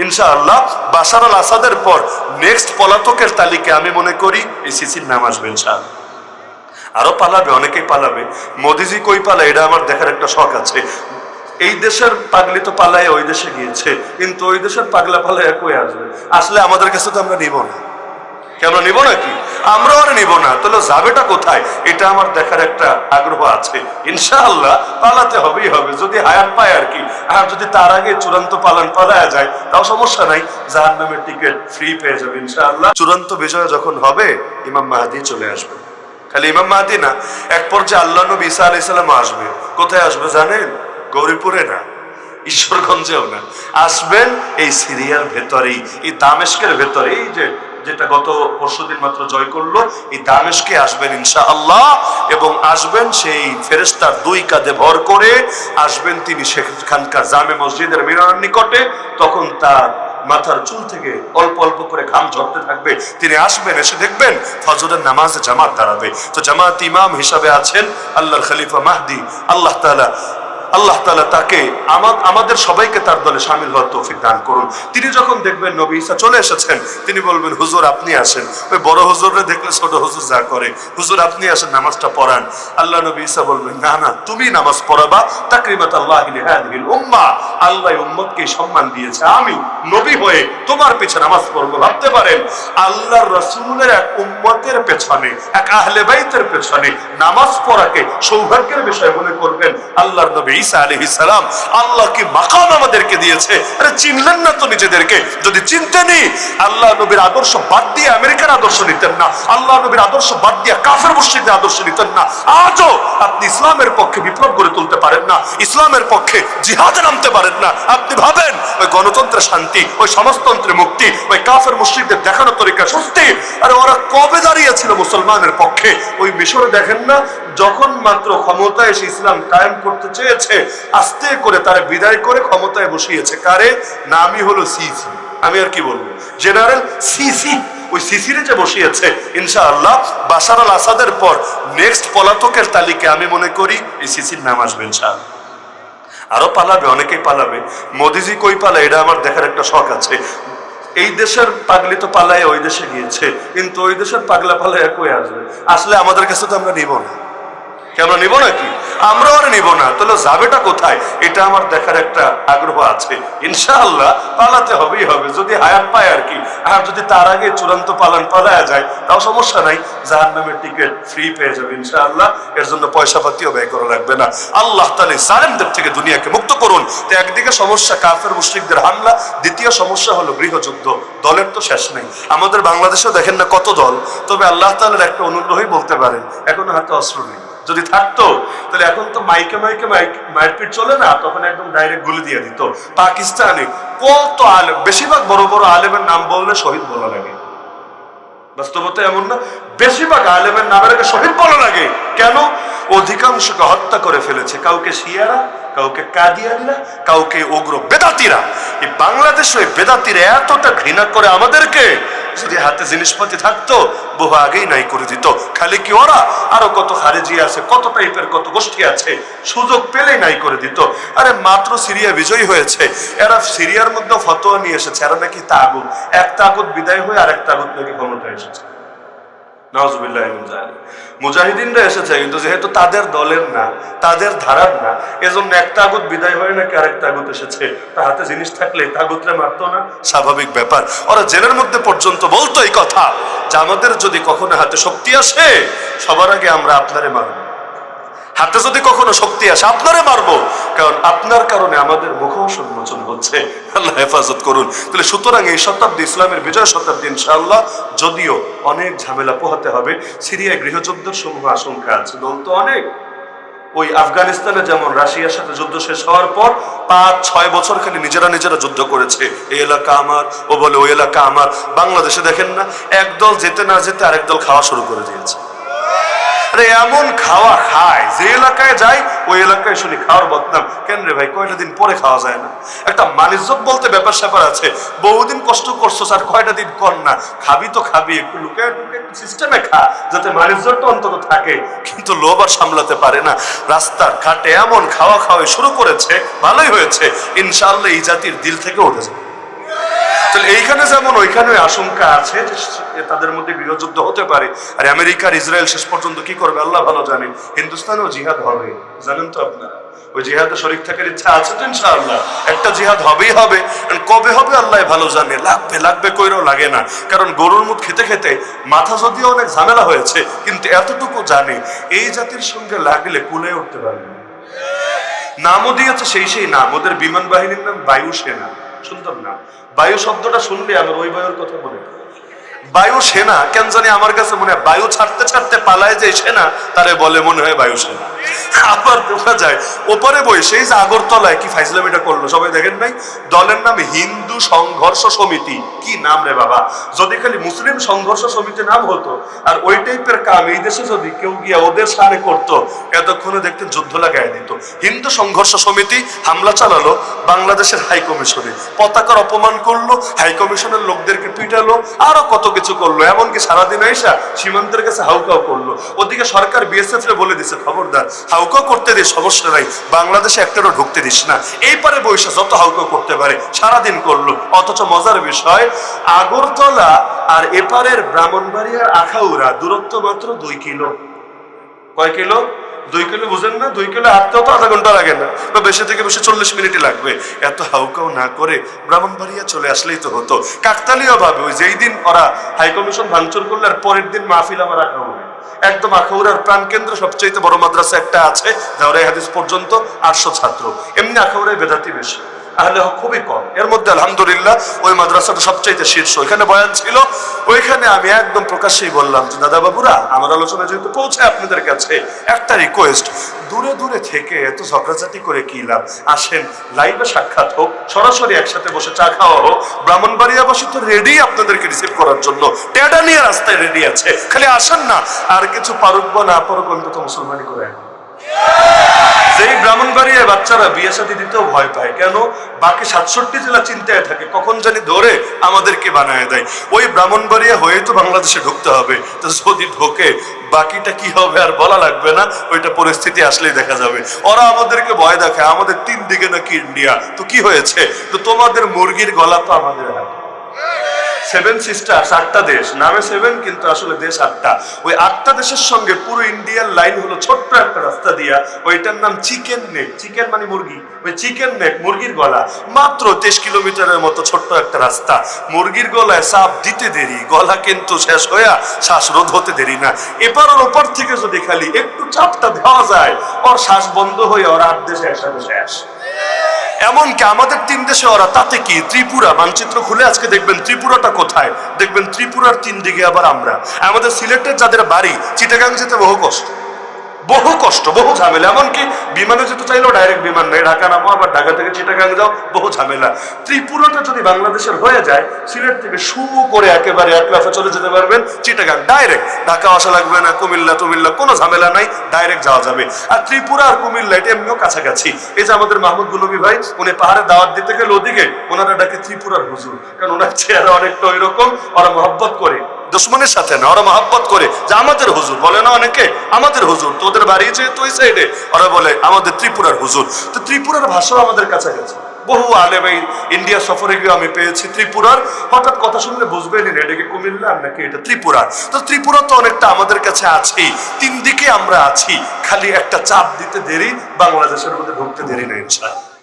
ইনশাআল্লাহ বাশার আল আসাদের পর নেক্সট পলাতকের তালিকা আমি মনে করি এই সিসির নাম আসবে ইনশাআল্লাহ। আরো পালাবে, অনেকেই পালাবে। মোদিজি কই পালায় এটা আমার দেখার একটা শখ আছে। এই দেশের পাগলি তো পালায় ওই দেশে গিয়েছে, কিন্তু ওই দেশের পাগলা পালায় কই আসবে? আসলে আমাদের কাছে তো আমরা নিব না। আমরা নিব নাকি? আমরাও আর নিব না। তাহলে যাবেটা কোথায়? এটা আমার দেখার একটা আগ্রহ আছে। ইনশাআল্লাহ পালাতে হবেই হবে, যদি হায়াত পায় আর কি। আর যদি তার আগে চূড়ান্ত পালায়া যায় তাও সমস্যা নাই, জাহান্নামের টিকিট ফ্রি পেয়ে যাবে ইনশাআল্লাহ। চূড়ান্ত বিজয় যখন হবে ইমাম মাহদী চলে আসবে। খালি ইমাম মাহদী না, এক পর্যায়ে আল্লাহ নবী ঈসা আলাইহিস সালাম আসবে। কোথায় আসবে জানেন? গৌরীপুরে না, ঈশ্বরগঞ্জেও না, আসবেন এই সিরিয়ার ভেতরেই, এই দামেস্কের ভেতরে, এই যেটা গত পরশুদিন মাত্র জয় করলো, এই দামেস্কে আসবেন ইনশাআল্লাহ। এবং আসবেন সেই ফেরেশতার দুই কাঁধে ভর করে আসবেন তিনি সেখানকার জামে মসজিদের মিনারের নিকটে। তখন তার মাথার চুল থেকে অল্প অল্প করে ঘাম ঝরতে থাকবে। তিনি আসবেন, এসে দেখবেন ফজরের নামাজে জামাত দাঁড়াবে। তো জামাত ইমাম হিসাবে আছেন আল্লাহর খলিফা মাহদী। আল্লাহ তাআলা তাকে আমাদের সবাইকে তার দলে শামিল হওয়ার তৌফিক দান করুন। তিনি যখন দেখবেন নবী ঈসা চলে এসেছেন, তিনি বলবেন হুজুর আপনি আসেন। ওই বড় হুজুররে দেখলে ছোট হুজুর যা করে, হুজুর আপনি আসেন নামাজটা পড়ান। আল্লাহ নবী ঈসা বলবেন না না, তুমি নামাজ পড়াবা, তাকরিমাতাল্লাহি লিহাদিহিল উম্মাহ, আল্লাহ উম্মতকে সম্মান দিয়েছে, আমি নবী হয়ে তোমার পেছনে নামাজ পড়বো। ভাবতে পারেন আল্লাহর রাসূলের এক উম্মতের পেছনে, এক আহলে বাইতের পেছনে নামাজ পড়াকে সৌভাগ্যের বিষয় মনে করবেন আল্লাহর নবী ঈসা আলাইহিস সালাম। আল্লাহ কি মাকাম আমাদেরকে দিয়েছে! আরে চিনলেন না তো নিজেদেরকে? যদি চিনতেনই, আল্লাহ নবীর আদর্শ বাদ দিয়ে আমেরিকার আদর্শ নিতেন না, আল্লাহ নবীর আদর্শ বাদ দিয়ে কাফের মুশরিকদের আদর্শ নিতেন না। আজও আপনি ইসলামের পক্ষে বিপ্লব গড়ে তুলতে পারেন না, ইসলামের পক্ষে জিহাদে নামতে পারেন না। আপনি ভাবেন ওই গণতন্ত্রের শান্তি, ওই সমাজতন্ত্রের মুক্তি, ওই কাফের মুশরিকদের দেখানো তরিকা স্বস্তি, আরে ওরা কবে দাঁড়িয়েছিল মুসলমানের পক্ষে? ওই মিশরে দেখেন না, যখন মাত্র ক্ষমতায় এসে ইসলাম কায়েম করতে চেয়েছে, আস্তে করে তারা বিদায় করে ক্ষমতায় বসিয়েছে কারে? নামই হলো সিসি। আমি আর কি বলবো, জেনারেল সিসি। ওই সিসিরে যে বসিয়েছে, ইনশাআল্লাহ বাশার আল আসাদের পর নেক্সট পলাতকের তালিকা আমি মনে করি এই সিসির নাম আসবে ইনশাআল্লাহ। আরো পালাবে, অনেকেই পালাবে। মোদিজি কই পালায় এটা আমার দেখার একটা শখ আছে। এই দেশের পাগলি তো পালায় ওই দেশে গিয়েছে, কিন্তু ওই দেশের পাগলা পালায় কই আসবে? আসলে আমাদের কাছে তো আমরা নিব না। আমরা নিব নাকি? আমরাও আর নিব না। তাহলে যাবেটা কোথায়? এটা আমার দেখার একটা আগ্রহ আছে। ইনশাআল্লাহ পালাতে হবেই হবে, যদি হায়াত পায় আর কি। আর যদি তার আগে চূড়ান্ত পালায়া যায় তাও সমস্যা নাই, জাহান্নামের টিকিট ফ্রি পেয়ে যাবে ইনশাআল্লাহ। এর জন্য পয়সা পাতিও ব্যয় করা লাগবে না। আল্লাহ তাআলা জালেমদের থেকে দুনিয়াকে মুক্ত করুন। তো একদিকে সমস্যা কাফের মুশরিকদের হামলা, দ্বিতীয় সমস্যা হলো গৃহযুদ্ধ। দলের তো শেষ নেই। আমাদের বাংলাদেশেও দেখেন না কত দল। তবে আল্লাহ তাআলার একটা অনুগ্রহই বলতে পারেন, এখনো হাতে অস্ত্র নেই। যদি থাকতো তাহলে এখন তো মাইকে মারপিট চলে না, তখন একদম ডাইরেক্ট গুলি দিয়ে দিত। পাকিস্তানে কত আলেম, বেশিরভাগ বড় বড় আলেমের নাম বললে শহীদ বলা লাগে। বাস্তবতা এমন না, বেশিরভাগ আলেমের নামের আগে শহীদ বলা লাগে। কেন? অধিকাংশকে হত্যা করে ফেলেছে, কাউকে শিয়ারা, কাউকে কাদিয়ানিরা, কাউকে উগ্র বেদাতিরা। এই বাংলাদেশে ওই বেদাতিরা এতটা ঘৃণা করে আমাদেরকে, যদি হাতে জিনিসপাতি থাকতো বহু আগেই নাই করে দিত। খালি কি ওরা, আরো কত খারেজি আছে, কত টাইপের কত গোষ্ঠী আছে, সুযোগ পেলেই নাই করে দিত। আরে মাত্র সিরিয়া বিজয়ী হয়েছে, এরা সিরিয়ার মধ্যে ফতোয়া নিয়ে এসেছে, এরা নাকি তাগুত। এক তাগুত বিদায় হয়ে আরেক তাগুত নাকি ক্ষমতায় এসেছে। নাউজুবিল্লাহ মিন যালিক। মুজাহিদিনরা এসেছে, কিন্তু যেহেতু তাদের দলের না, তাদের ধারার না, এজন্য এক তাগুত বিদায় হয়ে নাকি আরেক তাগুত এসেছে। তার হাতে জিনিস থাকলে তাগুতরে মারতো না? স্বাভাবিক ব্যাপার। ওরা জেলের মধ্যে পর্যন্ত বলতো এই কথা যে আমাদের যদি কখনো হাতে শক্তি আসে, সবার আগে আমরা আপনারে মারব। হাতে যদি কখনো শক্তি আসে আপনারে মারবো, কারণ আপনার কারণে আমাদের মুখোশ উন্মোচন হচ্ছে। আল্লাহ হেফাজত করুন। তাহলে সুতরাং এই শতাব্দী, ইসলামের বিজয় শতাব্দী ইনশাআল্লাহ, যদিও অনেক ঝামেলা পোহাতে হবে। সিরিয়ায় গৃহযুদ্ধের সমূহ আশঙ্কা আছে, দল তো অনেক। ওই আফগানিস্তানে যেমন রাশিয়ার সাথে যুদ্ধ শেষ হওয়ার পর 5-6 বছর খালি নিজেরা যুদ্ধ করেছে, এই এলাকা আমার, ও বলে ওই এলাকা আমার। বাংলাদেশে দেখেন না, একদল যেতে না যেতে আরেক দল খাওয়া শুরু করে দিয়েছে। এমন খাওয়া খায়, যে এলাকায় যাই ওই এলাকায় শুনি খাওয়ার বদনাম। কেন রে ভাই, কয়টা দিন পরে খাওয়া যায় না? একটা মানিজ্জত বলতে ব্যাপার স্যাপার আছে। বহুদিন কষ্ট করছো স্যার, কয়টা দিন কর না, খাবি তো খাবি, একটু লুকে সিস্টেমে খা, যাতে মানিজ্জতটা অন্তত থাকে। কিন্তু লোভ আর সামলাতে পারে না, রাস্তার ঘাটে এমন খাওয়া শুরু করেছে। ভালোই হয়েছে, ইনশাআল্লাহ এই জাতির দিল থেকে উঠে যাবে। তাহলে এইখানে যেমন ওইখানে আশঙ্কা আছে যে তাদের মধ্যে গৃহযুদ্ধ হতে পারে। আর আমেরিকার ইসরায়েল শেষ পর্যন্ত কি করবে আল্লাহ ভালো জানে। হিন্দুস্তানেও জিহাদ হবে, জানেন তো আপনারা। ওই জিহাদে শরীক থাকার ইচ্ছা আছে তো ইনশাআল্লাহ। একটা জিহাদ হবেই হবে, কবে হবে আল্লাহ ভালো জানে। লাগবে লাগবে কইরাও লাগে না, কারণ গরুর মুখ খেতে খেতে মাথা যদিও অনেক ঝামেলা হয়েছে, কিন্তু এতটুকু জানে এই জাতির সঙ্গে লাগলে কুলে উঠতে পারবে। নামও দিয়েছে সেই নাম, ওদের বিমান বাহিনীর নাম বায়ু সেনা। সুন্দর নাম। বায়ু শব্দটা শুনলে আমার ওই বায়ুর কথা মনে পড়ে। বায়ু সেনা কেন জানি আমার কাছে মনে হয় বায়ু ছাড়তে ছাড়তে পালায় যে সেনা তারে বলে মনে হয় বায়ু সেনা। আবার দেখা যায় ওপরে বই সেই যে আগরতলায় কি ফাইজলামিটা করলো সবাই দেখেন নাই, দলের নাম হিন্দু সংঘর্ষ সমিতি। কি নাম রে বাবা, যদি খালি মুসলিম সংঘর্ষ সমিতি নাম হতো আর ওই টাইপের কাম এই দেশে যদি কেউ গিয়া ওদের সামনে করতো, এতক্ষণে দেখতেন যুদ্ধ লাগাই দিত। হিন্দু সংঘর্ষ সমিতি হামলা চালালো বাংলাদেশের হাই কমিশনে, পতাকার অপমান করলো, হাই কমিশনের লোকদেরকে পিটালো, আরো কত কিছু করলো। এমনকি সারাদিন আইসা সীমান্তের কাছে হাউকাও করলো। ওদিকে সরকার বিএসএফ রে বলে দিছে খবরদার হাউকাও করতে দিস, সমস্যা নাই, বাংলাদেশে একটারও ঢুকতে দিস না। এই পারে বৈশা যত হাউকাও করতে পারে সারাদিন করলো। অথচ মজার বিষয় আগরতলা আর এপারের ব্রাহ্মণবাড়িয়ার আখাউড়া দূরত্ব মাত্র 2 কিলো। কয় কিলো? 2 কিলো। বুঝেন না, 2 কিলো হাঁটতেও তো আধা ঘন্টা লাগে না, বা বেশি থেকে বেশি 40 মিনিটই লাগবে। এত হাউকাও না করে ব্রাহ্মণবাড়িয়া চলে আসলেই তো হতো। কাকতালীয় ভাবে ওই যেই দিন ওরা হাইকমিশন ভাঙচুর করলে আর পরের দিন মাহফিল আমার আখাউড়া, একদম আখাউড়ার প্রাণ কেন্দ্র, সবচেয়ে বড় মাদ্রাসা একটা আছে জাওরাই হাদিস পর্যন্ত 800 ছাত্র। এমনি আখাউড়ায় বেদাতি বেশি, আহলে হক খুবই কম। এর মধ্যে আলহামদুলিল্লাহ ওই মাদ্রাসাটা সবচাইতে শীর্ষ। ওইখানে বয়ান ছিল, ওইখানে আমি একদম প্রকাশ্যেই বললাম যে দাদা বাবুরা আমার আলোচনা যেহেতু পৌঁছায় আপনাদের কাছে, একটা রিকোয়েস্ট, দূরে দূরে থেকে এত ঝগড়াঝাটি করে কি লাভ, আসেন লাইভে সাক্ষাৎ হোক, সরাসরি একসাথে বসে চা খাওয়া হোক। ব্রাহ্মণবাড়িয়াবাসী তো রেডি আপনাদেরকে রিসিভ করার জন্য, টেডা নিয়ে রাস্তায় রেডি আছে, খালি আসেন না। আর কিছু পারুক বা না পারুক অন্তত মুসলমানি করে। যেই ব্রাহ্মণবাড়িয়ায় বাচ্চারা বিয়ে শাদী দিতেও ভয় পায়, কেন? বাকি 67 জেলা চিন্তায় থাকে কখন জানি ধরে আমাদেরকে বানায় দেয়। ওই ব্রাহ্মণবাড়িয়া হয়ে তো বাংলাদেশে ঢুকতে হবে, তো যদি ঢোকে বাকিটা কি হবে আর বলা লাগবে না, ওইটা পরিস্থিতি আসলেই দেখা যাবে। ওরা আমাদেরকে ভয় দেখায় আমাদের 3 দিকে নাকি ইন্ডিয়া, তো কি হয়েছে, তো তোমাদের মুরগির গলা তো আমাদের হাতে। 7 সিস্টার্স, 8টা দেশ, নামে 7 কিন্তু আসলে দেশ 8টা। ওই 8টা দেশের সঙ্গে পুরো ইন্ডিয়ার লাইন হলো ছোট্ট একটা রাস্তা দিয়া, ওইটার নাম চিকেন নেক। চিকেন মানে মুরগি, ওই চিকেন নেক মুরগির গলা, মাত্র 23 কিলোমিটারের মতো ছোট্ট একটা রাস্তা। মুরগির গলায় চাপ দিতে দেরি, গলা কিন্তু শেষ হইয়া শ্বাসরোধ হতে দেরি না। এপার আর ওপার থেকে যদি খালি একটু চাপটা দেওয়া যায়, ওর শ্বাস বন্ধ হয়ে ওর 8 দেশে একসাথে শেষ। এমনকি আমাদের 3 দেশে ওরা, তাতে কি? ত্রিপুরা মানচিত্র খুলে আজকে দেখবেন ত্রিপুরাটা কোথায়, দেখবেন ত্রিপুরার 3 দিকে আবার আমরা। আমাদের সিলেটের যাদের বাড়ি চিটাগাং যেতে বহু কষ্ট, বহু ঝামেলা। এমনকি বিমানে যেতে চাইলেও ডাইরেক্ট বিমান নেই, ঢাকা নামো আবার ঢাকা থেকে চিটাগাং যাও, বহু ঝামেলা। ত্রিপুরাটা যদি বাংলাদেশের হয়ে যায়, সিলেট থেকে শুরু করে একেবারে এক লাফে চলে যেতে পারবেন চিটাগাং, ডাইরেক্ট। ঢাকা আসা লাগবে না, কুমিল্লা কোনো ঝামেলা নাই, ডাইরেক্ট যাওয়া যাবে। আর ত্রিপুরা আর কুমিল্লা এটা এমনিও কাছাকাছি। এই যে আমাদের মাহমুদ গুনবী ভাই, উনি পাহাড়ে দাওয়াত দিতে গেলে ওদিকে ওনারা ডাকে ত্রিপুরার হুজুর, কারণ ওনার চেহারা অনেকটা ওই রকম। ওরা মহব্বত করে, দুশ্মনের সাথে না, ওরা মহব্বত করে যে আমাদের হুজুর, বলে না অনেকে আমাদের হুজুর, তো ওদের বাড়ি যেহেতু ওই সাইডে, ওরা বলে আমাদের ত্রিপুরার হুজুর। তো ত্রিপুরার ভাষাও আমাদের কাছাকাছি। বহু আলেম এই ইন্ডিয়া সফরে গিয়ে আমি পেয়েছি ত্রিপুরার, হঠাৎ কথা শুনলে বুঝবেনই না এটা কি কুমিল্লা নাকি এটা ত্রিপুরা। তো ত্রিপুরা তো অনেকটা আমাদের কাছে আছেই, 3 দিকে আমরা আছি, খালি একটা চাপ দিতে দেরি, বাংলাদেশের মধ্যে ঢুকতে দেরি না ইনশাআল্লাহ।